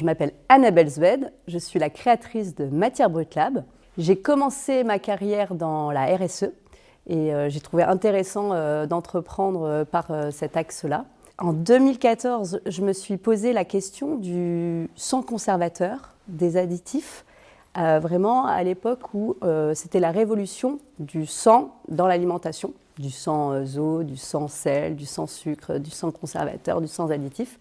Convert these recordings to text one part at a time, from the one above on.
je m'appelle Annabelle Zwed, je suis la créatrice de Matière Brute Lab. J'ai commencé ma carrière dans la RSE et j'ai trouvé intéressant d'entreprendre par cet axe-là. En 2014, je me suis posé la question du sans conservateur, des additifs, vraiment à l'époque où c'était la révolution du sans dans l'alimentation, du sans eau, du sans sel, du sans sucre, du sans conservateur, du sans additif.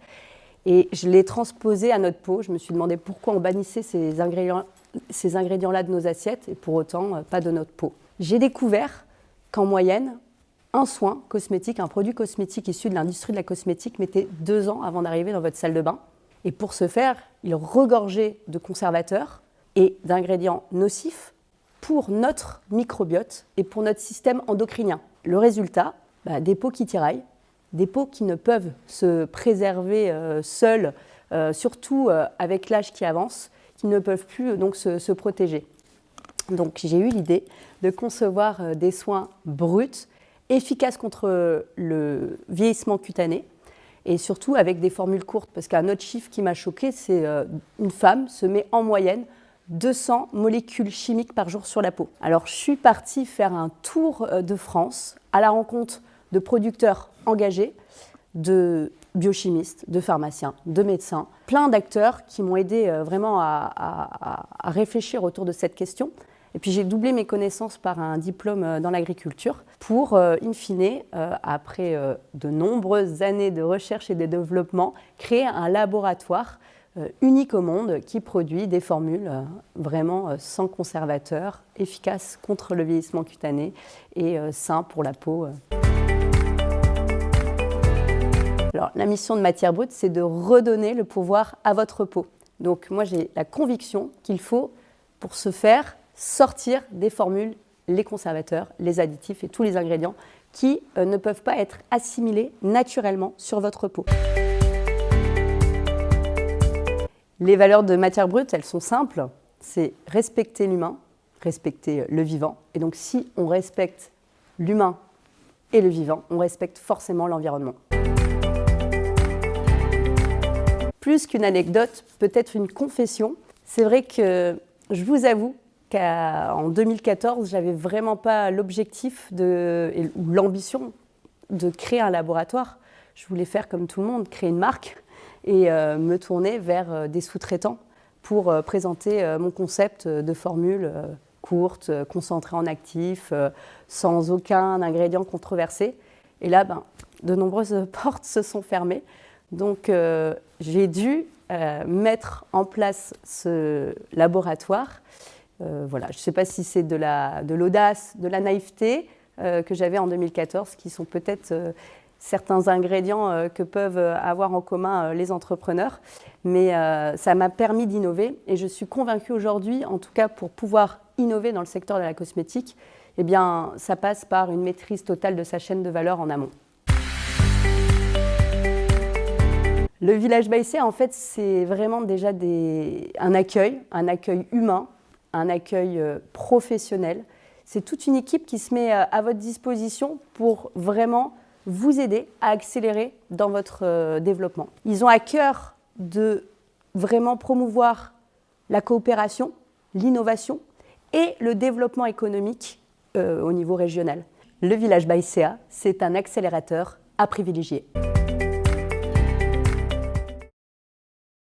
Et je l'ai transposé à notre peau. Je me suis demandé pourquoi on bannissait ces ingrédients-là de nos assiettes et pour autant pas de notre peau. J'ai découvert qu'en moyenne, un soin cosmétique, un produit cosmétique issu de l'industrie de la cosmétique mettait 2 ans avant d'arriver dans votre salle de bain. Et pour ce faire, il regorgeait de conservateurs et d'ingrédients nocifs pour notre microbiote et pour notre système endocrinien. Le résultat, des peaux qui tiraillent, des peaux qui ne peuvent se préserver seules, surtout avec l'âge qui avance, qui ne peuvent plus donc se protéger. Donc j'ai eu l'idée de concevoir des soins bruts, efficaces contre le vieillissement cutané et surtout avec des formules courtes. Parce qu'un autre chiffre qui m'a choquée, c'est une femme se met en moyenne 200 molécules chimiques par jour sur la peau. Alors je suis partie faire un tour de France à la rencontre de producteurs engagés, de biochimistes, de pharmaciens, de médecins, plein d'acteurs qui m'ont aidé vraiment à réfléchir autour de cette question. Et puis j'ai doublé mes connaissances par un diplôme dans l'agriculture pour, in fine, après de nombreuses années de recherche et de développement, créer un laboratoire unique au monde qui produit des formules vraiment sans conservateur, efficaces contre le vieillissement cutané et sains pour la peau. Alors, la mission de Matière Brute, c'est de redonner le pouvoir à votre peau. Donc moi, j'ai la conviction qu'il faut, pour ce faire, sortir des formules, les conservateurs, les additifs et tous les ingrédients qui ne peuvent pas être assimilés naturellement sur votre peau. Les valeurs de Matière Brute, elles sont simples. C'est respecter l'humain, respecter le vivant. Et donc si on respecte l'humain et le vivant, on respecte forcément l'environnement. Plus qu'une anecdote, peut-être une confession. C'est vrai que je vous avoue qu'en 2014, je n'avais vraiment pas l'objectif ou l'ambition de créer un laboratoire. Je voulais faire comme tout le monde, créer une marque et me tourner vers des sous-traitants pour présenter mon concept de formule courte, concentrée en actifs, sans aucun ingrédient controversé. Et là, de nombreuses portes se sont fermées. Donc, j'ai dû mettre en place ce laboratoire. Voilà. Je ne sais pas si c'est de l'audace, de la naïveté que j'avais en 2014, qui sont peut-être certains ingrédients que peuvent avoir en commun les entrepreneurs. Mais ça m'a permis d'innover et je suis convaincue aujourd'hui, en tout cas pour pouvoir innover dans le secteur de la cosmétique, eh bien, ça passe par une maîtrise totale de sa chaîne de valeur en amont. Le village Baïséa, en fait, c'est vraiment déjà un accueil humain, un accueil professionnel. C'est toute une équipe qui se met à votre disposition pour vraiment vous aider à accélérer dans votre développement. Ils ont à cœur de vraiment promouvoir la coopération, l'innovation et le développement économique au niveau régional. Le village Baïséa, c'est un accélérateur à privilégier.